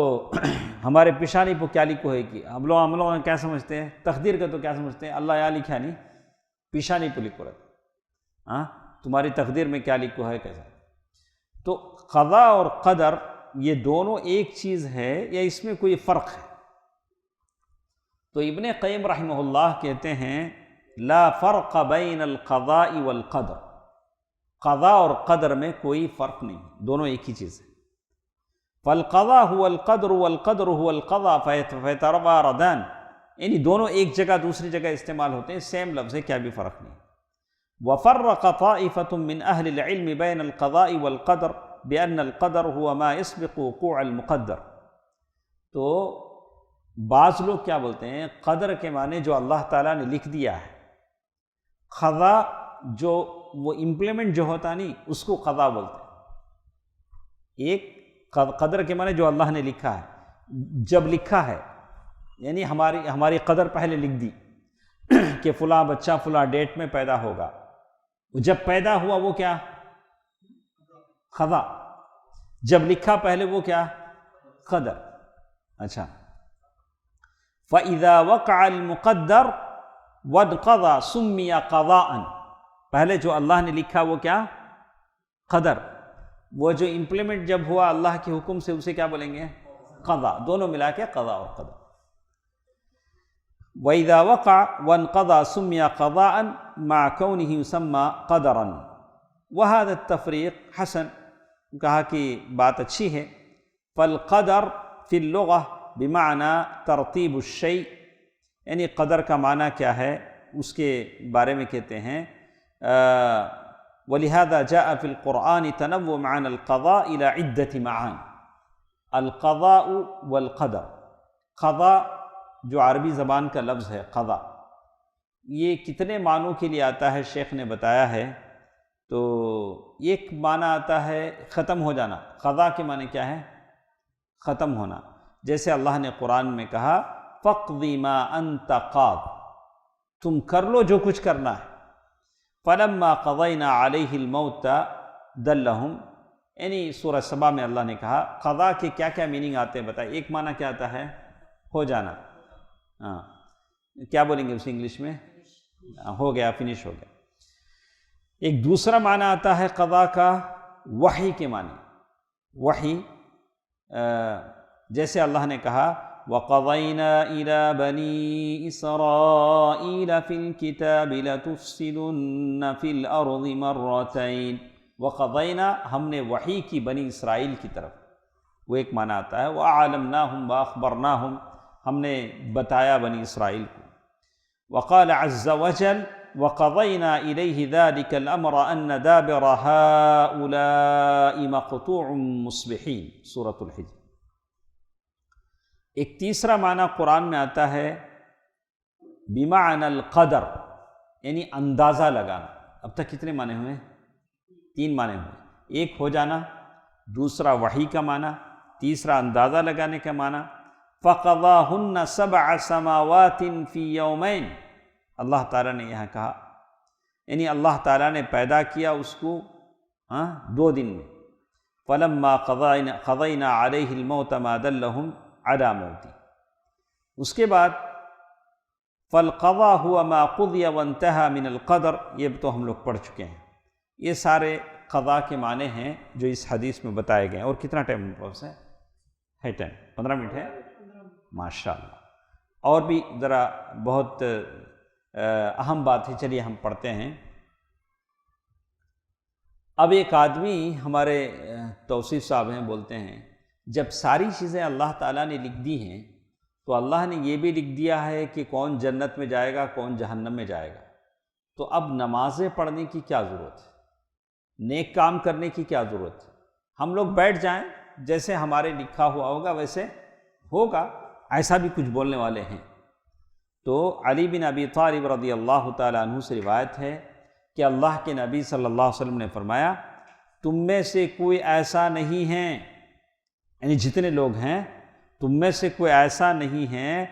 ہمارے پیشانی پہ کیا لکھو ہے کہ ہم لوگ کیا سمجھتے ہیں؟ تقدیر کا تو کیا سمجھتے ہیں؟ اللہ یہاں لکھا نہیں، پیشانی پہ لکھو رہتا، تمہاری تقدیر میں کیا لکھو ہے کیسا۔ تو قضاء اور قدر یہ دونوں ایک چیز ہے یا اس میں کوئی فرق ہے؟ تو ابن قیم رحمہ اللہ کہتے ہیں لا فرق بین القضاء والقدر، قضاء اور قدر میں کوئی فرق نہیں، دونوں ایک ہی چیز ہے۔ فالقضاء هو القدر والقدر هو القضاء فيتواردان، یعنی دونوں ایک جگہ دوسری جگہ استعمال ہوتے ہیں، سیم لفظ ہے، کیا بھی فرق نہیں۔ وفرق طائفة من أهل العلم بين القضاء والقدر بأن القدر هو ما يسبق وقوع المقدر۔ تو بعض لوگ کیا بولتے ہیں؟ قدر کے معنی جو اللہ تعالیٰ نے لکھ دیا ہے، قضاء جو وہ امپلیمنٹ جو ہوتا نہیں، اس کو قضاء بولتے ہیں۔ ایک قدر کے معنی جو اللہ نے لکھا ہے، جب لکھا ہے یعنی ہماری قدر پہلے لکھ دی کہ فلاں بچہ فلاں ڈیٹ میں پیدا ہوگا، جب پیدا ہوا وہ کیا؟ قضاء۔ جب لکھا پہلے وہ کیا؟ قدر۔ اچھا، فَإِذَا وَقَعَ الْمُقَدَّرُ وَانْقَضَى سُمِّيَ قَضَاءً، پہلے جو اللہ نے لکھا وہ کیا؟ قدر۔ وہ جو امپلیمنٹ جب ہوا اللہ کے حکم سے، اسے کیا بولیں گے؟ قضاء۔ دونوں ملا کے قضاء اور قدر۔ وَإِذَا وَقَعَ وَانْقَضَى سُمِّيَ قَضَاءً مَعَ كَوْنِهِ يُسَمَّى قَدَرًا وَهَذَا التَّفْرِيق حسن، کہا کہ بات اچھی ہے. فالقدر فی اللغة بمعنى ترتیب الشیء، یعنی قدر کا معنی کیا ہے اس کے بارے میں کہتے ہیں وَلِهَذَا جَاءَ فِي الْقُرْآنِ تَنَوُّعُ مَعَانِ الْقَضَاءِ إِلَى عِدَّةِ مَعَانٍ. القضاء والقدر، قضاء جو عربی زبان کا لفظ ہے قضاء، یہ کتنے معنوں کے لیے آتا ہے شیخ نے بتایا ہے. تو ایک معنی آتا ہے ختم ہو جانا، قضاء کے معنی کیا ہے؟ ختم ہونا. جیسے اللہ نے قرآن میں کہا فَقْضِ مَا أَنْتَ قَاضٍ، تم کر لو جو کچھ کرنا ہے. فَلَمَّا قَضَيْنَا عَلَيْهِ الْمَوْتَ دَلَّهُمْ، یعنی سورہ سبا میں اللہ نے کہا قضاء کے کیا کیا میننگ آتے ہیں بتائیں. ایک معنی کیا آتا ہے؟ ہو جانا. کیا بولیں گے اسے انگلش میں؟ ہو گیا، فنش ہو گیا. ایک دوسرا معنی آتا ہے قضاء کا وحی کے معنی. وحی، جیسے اللہ نے کہا وَقَضَيْنَا إِلَى بَنِي إِسْرَائِيلَ فِي الْكِتَابِ لَتُفْسِدُنَّ فِي الْأَرْضِ مَرَّتَيْنِ. وَقَضَيْنَا، ہم نے وحی کی بنی اسرائیل کی طرف، وہ ایک معنی آتا ہے. وَأَعْلَمْنَاهُمْ وَأَخْبَرْنَاهُمْ، ہم نے بتایا بنی اسرائیل کو. وقال عز وجل وَقَضَيْنَا إِلَيْهِ ذَلِكَ الْأَمْرَ أَنَّ دَابِرَ هَؤُلَاءِ مَقْطُوعٌ مُصْبِحِينَ، سورۃ الحجر. ایک تیسرا معنی قرآن میں آتا ہے بمعنى القدر، یعنی اندازہ لگانا. اب تک کتنے معنی ہوئے؟ 3 معنی ہوئے. ایک ہو جانا، دوسرا وحی کا معنی، تیسرا اندازہ لگانے کا معنی. فَقَضَاهُنَّ 7 سَمَاوَاتٍ فِي يَوْمَيْنِ، اللہ تعالیٰ نے یہاں کہا یعنی اللہ تعالیٰ نے پیدا کیا اس کو 2 دن میں. فَلَمَّا قَضَيْنَا عَلَيْهِ الْمَوْتَ مَا دَلَّهُمْ عَلَى مَوْتِهِ. اس کے بعد فَالْقَضَاءُ هُوَ مَا قُضِيَ وَانْتَهَى مِنَ الْقَدْرِ، یہ تو ہم لوگ پڑھ چکے ہیں. یہ سارے قضاء کے معنی ہیں جو اس حدیث میں بتائے گئے ہیں. اور کتنا ٹائم ہے؟ ٹائم 15 منٹ ہے. ماشاءاللہ. اور بھی ذرا بہت اہم بات ہے، چلیے ہم پڑھتے ہیں. اب ایک آدمی، ہمارے توصیف صاحب ہیں، بولتے ہیں جب ساری چیزیں اللہ تعالیٰ نے لکھ دی ہیں تو اللہ نے یہ بھی لکھ دیا ہے کہ کون جنت میں جائے گا کون جہنم میں جائے گا، تو اب نمازیں پڑھنے کی کیا ضرورت ہے؟ نیک کام کرنے کی کیا ضرورت ہے؟ ہم لوگ بیٹھ جائیں، جیسے ہمارے لکھا ہوا ہوگا ویسے ہوگا، ایسا بھی کچھ بولنے والے ہیں. تو علی بن ابی طالب رضی اللہ تعالیٰ عنہ سے روایت ہے کہ اللہ کے نبی صلی اللہ علیہ وسلم نے فرمایا تم میں سے کوئی ایسا نہیں ہے، یعنی جتنے لوگ ہیں تم میں سے کوئی ایسا نہیں ہے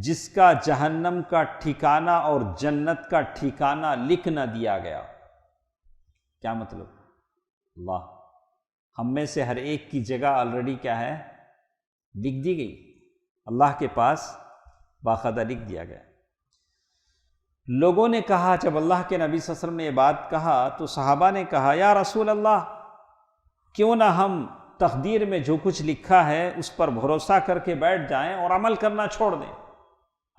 جس کا جہنم کا ٹھکانہ اور جنت کا ٹھکانہ لکھ نہ دیا گیا. کیا مطلب؟ اللہ ہم میں سے ہر ایک کی جگہ آلریڈی کیا ہے؟ لکھ دی گئی، اللہ کے پاس باقاعدہ لکھ دیا گیا. لوگوں نے کہا، جب اللہ کے نبی صلی اللہ علیہ وسلم نے یہ بات کہا تو صحابہ نے کہا یا رسول اللہ کیوں نہ ہم تقدیر میں جو کچھ لکھا ہے اس پر بھروسہ کر کے بیٹھ جائیں اور عمل کرنا چھوڑ دیں.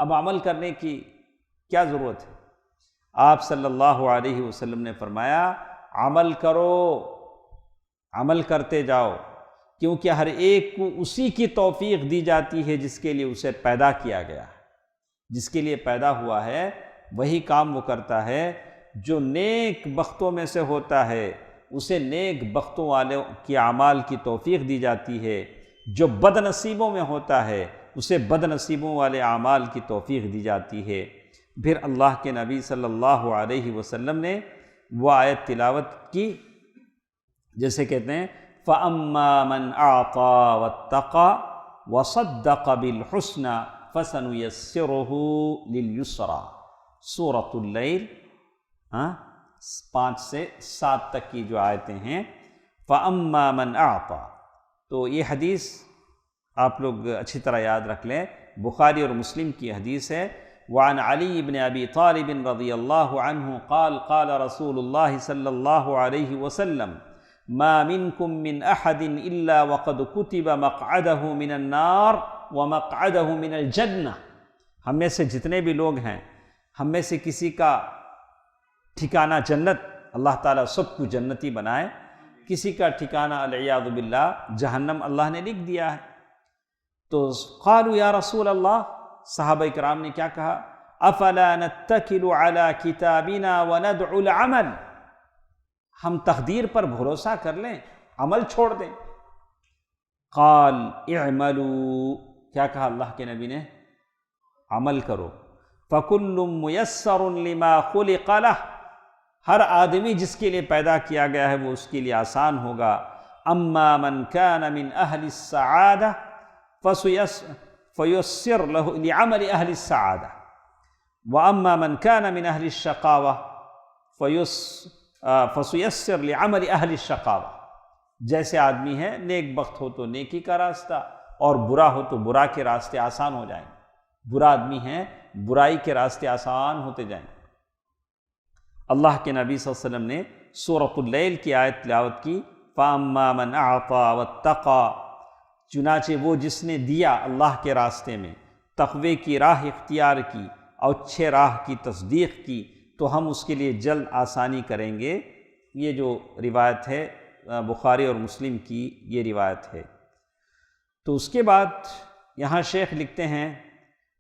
اب عمل کرنے کی کیا ضرورت ہے؟ آپ صلی اللہ علیہ وسلم نے فرمایا عمل کرو، عمل کرتے جاؤ، کیونکہ ہر ایک کو اسی کی توفیق دی جاتی ہے جس کے لیے اسے پیدا کیا گیا ہے. جس کے لیے پیدا ہوا ہے وہی کام وہ کرتا ہے. جو نیک بختوں میں سے ہوتا ہے اسے نیک بختوں والوں کی اعمال کی توفیق دی جاتی ہے. جو بد نصیبوں میں ہوتا ہے اسے بد نصیبوں والے اعمال کی توفیق دی جاتی ہے. پھر اللہ کے نبی صلی اللہ علیہ وسلم نے وہ آیت تلاوت کی جیسے کہتے ہیں فَأَمَّا مَنْ أَعْطَى وَاتَّقَى وَصَدَّقَ بِالْحُسْنَى فَسَنُيَسِّرُهُ لِلْيُسْرَى. سورۃ اللیل 5 سے 7 تک کی جو آیتیں ہیں. فَأَمَّا مَنْ أَعْطَى، تو یہ حدیث آپ لوگ اچھی طرح یاد رکھ لیں، بخاری اور مسلم کی حدیث ہے. وعن علی بن ابی طالب رضی اللہ عنہ قال قال رسول اللہ صلی اللہ علیہ وسلم ما منکم من احد الا وقد كتب مقعده من النار ومقعده من الجنہ ہم میں سے جتنے بھی لوگ ہیں، ہم میں سے کسی کا ٹھکانہ جنت، اللہ تعالیٰ سب کو جنتی بنائے، کسی کا ٹھکانہ العیاذ باللہ جہنم اللہ نے لکھ دیا ہے۔ تو قالوا یا رسول اللہ، صحابہ کرام نے کیا کہا؟ افلا نتکل علی کتابنا وندع العمل، ہم تقدیر پر بھروسہ کر لیں، عمل چھوڑ دیں۔ قال اعملوا، کیا کہا اللہ کے نبی نے؟ عمل کرو۔ فکل میسر لما خلق لہ، ہر آدمی جس کے لیے پیدا کیا گیا ہے وہ اس کے لیے آسان ہوگا۔ اما من کان من اہل السعادہ فیسر لعمل اہل السعادہ، واما من کان من اہل الشقاوہ فسیسر لعمل اہل الشقاوہ۔ جیسے آدمی ہے، نیک بخت ہو تو نیکی کا راستہ، اور برا ہو تو برا کے راستے آسان ہو جائیں۔ برا آدمی ہے، برائی کے راستے آسان ہوتے جائیں۔ اللہ کے نبی صلی اللہ علیہ وسلم نے سورۃ اللیل کی آیت تلاوت کی، فَأَمَّا مَنْ أَعْطَى وَاتَّقَى، چنانچہ وہ جس نے دیا اللہ کے راستے میں، تقوی کی راہ اختیار کی اور اچھے راہ کی تصدیق کی، تو ہم اس کے لیے جلد آسانی کریں گے۔ یہ جو روایت ہے بخاری اور مسلم کی یہ روایت ہے۔ تو اس کے بعد یہاں شیخ لکھتے ہیں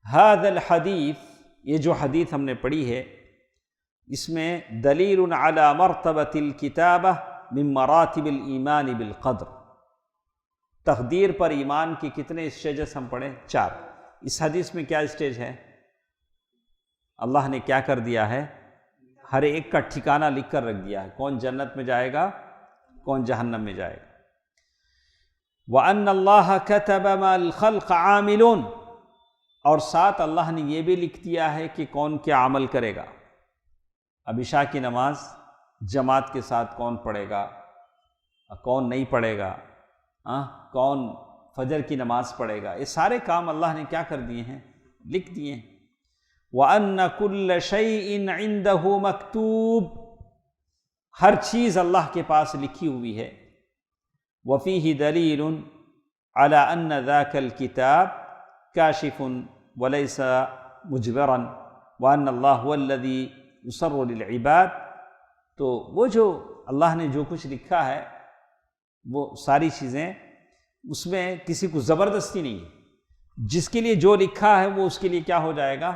ھذا الحدیث، یہ جو حدیث ہم نے پڑھی ہے اس میں دلیل علی مرتبۃ الکتابہ من مراتب الایمان بالقدر، تقدیر پر ایمان کی کتنے اسٹیجز ہم پڑھیں؟ 4۔ اس حدیث میں کیا اسٹیج ہے؟ اللہ نے کیا کر دیا ہے؟ ہر ایک کا ٹھکانہ لکھ کر رکھ دیا ہے، کون جنت میں جائے گا، کون جہنم میں جائے گا۔ وَأَنَّ اللَّهَ كَتَبَ مَا الْخَلْقَ عَامِلُونَ، اور ساتھ اللہ نے یہ بھی لکھ دیا ہے کہ کون کیا عمل کرے گا۔ اب عشاء کی نماز جماعت کے ساتھ کون پڑھے گا، کون نہیں پڑھے گا، کون فجر کی نماز پڑھے گا، یہ سارے کام اللہ نے کیا کر دیے ہیں؟ لکھ دیے ہیں۔ وَأَنَّ كُلَّ شَيْءٍ عِندَهُ مَكْتُوب، ہر چیز اللہ کے پاس لکھی ہوئی ہے۔ وَفِيهِ دَلِيلٌ عَلَى أَنَّ ذَاكَ الْكِتَابَ كَاشِفٌ وَلَيْسَ مُجْبِرًا وَأَنَّ اللَّهَ هُوَ الَّذِي يُسَرُّ لِلْعِبَادِ، تو وہ جو اللہ نے جو کچھ لکھا ہے وہ ساری چیزیں، اس میں کسی کو زبردستی نہیں ہے، جس کے لیے جو لکھا ہے وہ اس کے لیے کیا ہو جائے گا؟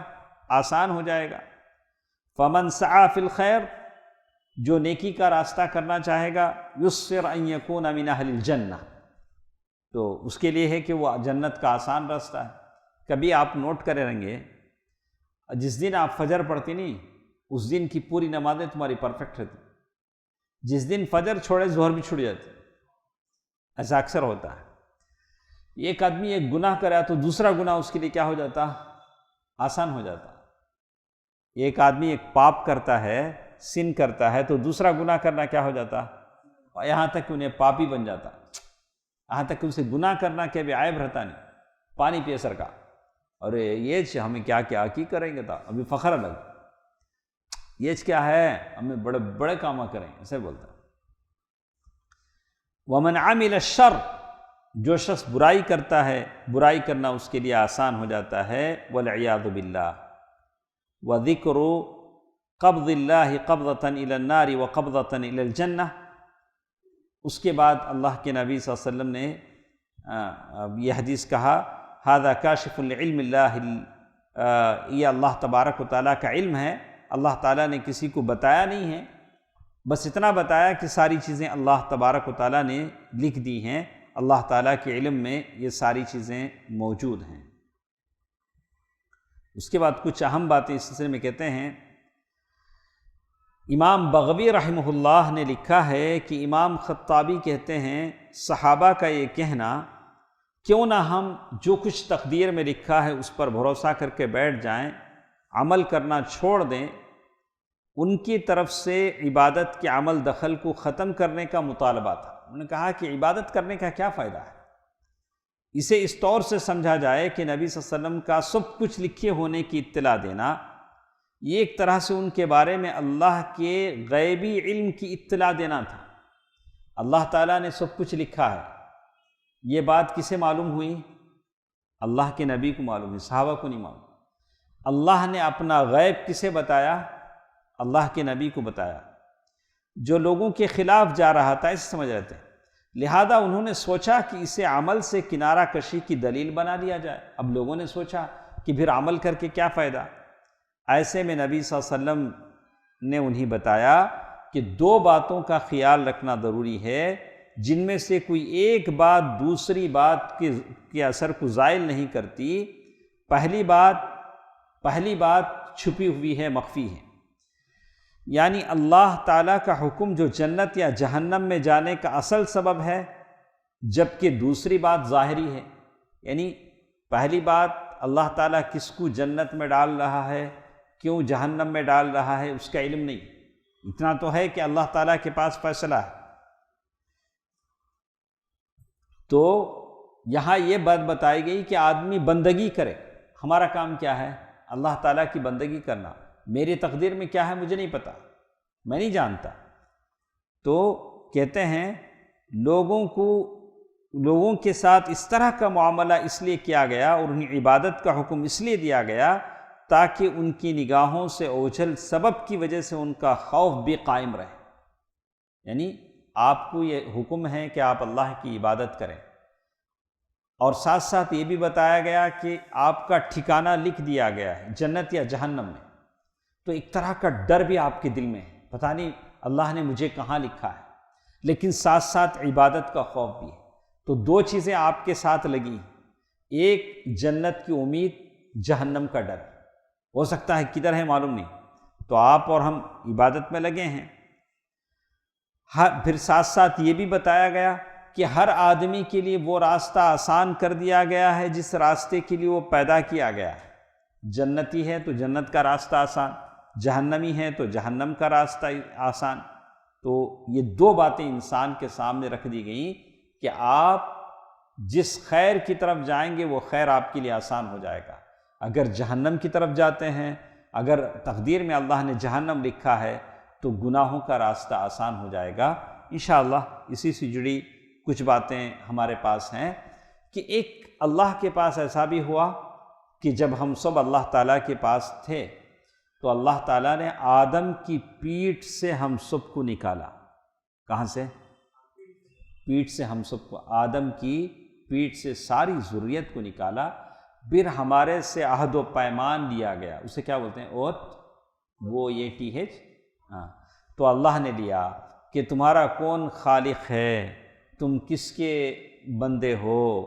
آسان ہو جائے گا۔ فَمَنْ سَعَى فِي الْخَيْرِ، جو نیکی کا راستہ کرنا چاہے گا، يُسِّرْ أَنْ يَكُونَ مِنْ أَهْلِ الْجَنَّةِ، تو اس کے لیے ہے کہ وہ جنت کا آسان راستہ ہے۔ کبھی آپ نوٹ کرے رہیں گے، جس دن آپ فجر پڑھتی نہیں، اس دن کی پوری نمازیں تمہاری پرفیکٹ رہتی، جس دن فجر چھوڑے ظہر بھی چھوٹ جاتی، ایسا اکثر ہوتا ہے۔ ایک آدمی ایک گناہ کرا تو دوسرا گناہ اس کے لیے کیا ہو جاتا؟ آسان ہو جاتا۔ ایک آدمی ایک پاپ کرتا ہے، سن کرتا ہے، تو دوسرا گناہ کرنا کیا ہو جاتا؟ یہاں تک کہ انہیں پاپی بن جاتا، یہاں تک کہ اسے گناہ کرنا کہ ابھی عیب رہتا نہیں۔ پانی پیے سر کا، اور یہ ہمیں کیا کیا کی کریں گے تھا، ابھی فخر الگ، یہ کیا ہے، ہمیں بڑے بڑے کام کریں، ایسے بولتا۔ وَمَنْ عَمِلَ الشَّرَّ، جو شخص برائی کرتا ہے، برائی کرنا اس کے لیے آسان ہو جاتا ہے۔ وَالْعِيَاذُ بِاللَّهِ وَذِكْرُ قَبْضِ اللَّهِ قَبْضَةً إِلَى النَّارِ وَقَبْضَةً إِلَى الْجَنَّةِ، اس کے بعد اللہ کے نبی صلی اللہ علیہ وسلم نے یہ حدیث کہا، هذا كاشف لعلم اللہ، یہ اللہ تبارک و تعالیٰ کا علم ہے، اللہ تعالیٰ نے کسی کو بتایا نہیں ہے، بس اتنا بتایا کہ ساری چیزیں اللہ تبارک و تعالیٰ نے لکھ دی ہیں، اللہ تعالیٰ کے علم میں یہ ساری چیزیں موجود ہیں۔ اس کے بعد کچھ اہم باتیں اس سلسلے میں کہتے ہیں۔ امام بغوی رحمہ اللہ نے لکھا ہے کہ امام خطابی کہتے ہیں صحابہ کا یہ کہنا، کیوں نہ ہم جو کچھ تقدیر میں لکھا ہے اس پر بھروسہ کر کے بیٹھ جائیں، عمل کرنا چھوڑ دیں، ان کی طرف سے عبادت کے عمل دخل کو ختم کرنے کا مطالبہ تھا۔ انہوں نے کہا کہ عبادت کرنے کا کیا فائدہ ہے؟ اسے اس طور سے سمجھا جائے کہ نبی صلی اللہ علیہ وسلم کا سب کچھ لکھے ہونے کی اطلاع دینا، یہ ایک طرح سے ان کے بارے میں اللہ کے غیبی علم کی اطلاع دینا تھا۔ اللہ تعالیٰ نے سب کچھ لکھا ہے، یہ بات کسے معلوم ہوئی؟ اللہ کے نبی کو معلوم ہوئی، صحابہ کو نہیں معلوم۔ اللہ نے اپنا غیب کسے بتایا؟ اللہ کے نبی کو بتایا، جو لوگوں کے خلاف جا رہا تھا، ایسے سمجھ رہے تھے، لہذا انہوں نے سوچا کہ اسے عمل سے کنارہ کشی کی دلیل بنا لیا جائے۔ اب لوگوں نے سوچا کہ پھر عمل کر کے کیا فائدہ؟ ایسے میں نبی صلی اللہ علیہ وسلم نے انہیں بتایا کہ دو باتوں کا خیال رکھنا ضروری ہے، جن میں سے کوئی ایک بات دوسری بات کے اثر کو زائل نہیں کرتی۔ پہلی بات چھپی ہوئی ہے، مخفی ہے، یعنی اللہ تعالیٰ کا حکم جو جنت یا جہنم میں جانے کا اصل سبب ہے، جبکہ دوسری بات ظاہری ہے۔ یعنی پہلی بات اللہ تعالیٰ کس کو جنت میں ڈال رہا ہے، کیوں جہنم میں ڈال رہا ہے، اس کا علم نہیں، اتنا تو ہے کہ اللہ تعالیٰ کے پاس فیصلہ ہے۔ تو یہاں یہ بات بتائی گئی کہ آدمی بندگی کرے۔ ہمارا کام کیا ہے؟ اللہ تعالیٰ کی بندگی کرنا۔ میری تقدیر میں کیا ہے مجھے نہیں پتا، میں نہیں جانتا۔ تو کہتے ہیں لوگوں کے ساتھ اس طرح کا معاملہ اس لیے کیا گیا اور انہیں عبادت کا حکم اس لیے دیا گیا تاکہ ان کی نگاہوں سے اوجھل سبب کی وجہ سے ان کا خوف بھی قائم رہے۔ یعنی آپ کو یہ حکم ہے کہ آپ اللہ کی عبادت کریں، اور ساتھ ساتھ یہ بھی بتایا گیا کہ آپ کا ٹھکانہ لکھ دیا گیا ہے جنت یا جہنم میں، تو ایک طرح کا ڈر بھی آپ کے دل میں ہے، پتہ نہیں اللہ نے مجھے کہاں لکھا ہے، لیکن ساتھ ساتھ عبادت کا خوف بھی ہے۔ تو دو چیزیں آپ کے ساتھ لگی ہیں، ایک جنت کی امید، جہنم کا ڈر، ہو سکتا ہے کدھر ہے معلوم نہیں، تو آپ اور ہم عبادت میں لگے ہیں۔ پھر ساتھ ساتھ یہ بھی بتایا گیا کہ ہر آدمی کے لیے وہ راستہ آسان کر دیا گیا ہے جس راستے کے لیے وہ پیدا کیا گیا ہے۔ جنتی ہے تو جنت کا راستہ آسان، جہنمی ہے تو جہنم کا راستہ آسان۔ تو یہ دو باتیں انسان کے سامنے رکھ دی گئیں کہ آپ جس خیر کی طرف جائیں گے وہ خیر آپ کے لیے آسان ہو جائے گا۔ اگر جہنم کی طرف جاتے ہیں، اگر تقدیر میں اللہ نے جہنم لکھا ہے تو گناہوں کا راستہ آسان ہو جائے گا۔ انشاءاللہ اسی سے جڑی کچھ باتیں ہمارے پاس ہیں کہ ایک اللہ کے پاس ایسا بھی ہوا کہ جب ہم سب اللہ تعالیٰ کے پاس تھے تو اللہ تعالیٰ نے آدم کی پیٹھ سے ہم سب کو نکالا۔ کہاں سے؟ پیٹھ سے ہم سب کو، آدم کی پیٹھ سے ساری ذریت کو نکالا، پھر ہمارے سے عہد و پیمان لیا گیا، اسے کیا بولتے ہیں؟ اوت، وہ یہ TH، تو اللہ نے لیا کہ تمہارا کون خالق ہے، تم کس کے بندے ہو۔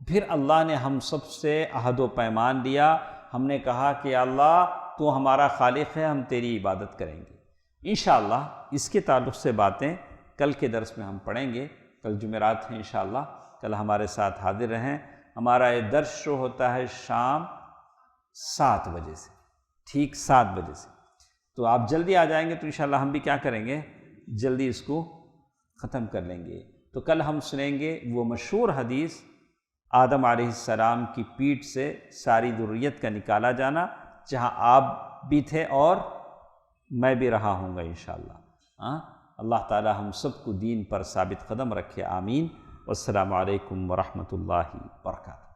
پھر اللہ نے ہم سب سے عہد و پیمان لیا، ہم نے کہا کہ اللہ تو ہمارا خالق ہے، ہم تیری عبادت کریں گے۔ انشاءاللہ اس کے تعلق سے باتیں کل کے درس میں ہم پڑھیں گے۔ کل جمعرات ہیں انشاءاللہ، کل ہمارے ساتھ حاضر رہیں۔ ہمارا یہ درس شروع ہوتا ہے شام 7 بجے سے، ٹھیک 7 بجے سے، تو آپ جلدی آ جائیں گے تو انشاءاللہ ہم بھی کیا کریں گے، جلدی اس کو ختم کر لیں گے۔ تو کل ہم سنیں گے وہ مشہور حدیث، آدم علیہ السلام کی پیٹھ سے ساری ذریت کا نکالا جانا، جہاں آپ بھی تھے اور میں بھی رہا ہوں گا انشاءاللہ۔ اللہ تعالی ہم سب کو دین پر ثابت قدم رکھے، آمین۔ والسلام علیکم ورحمۃ اللہ وبرکاتہ۔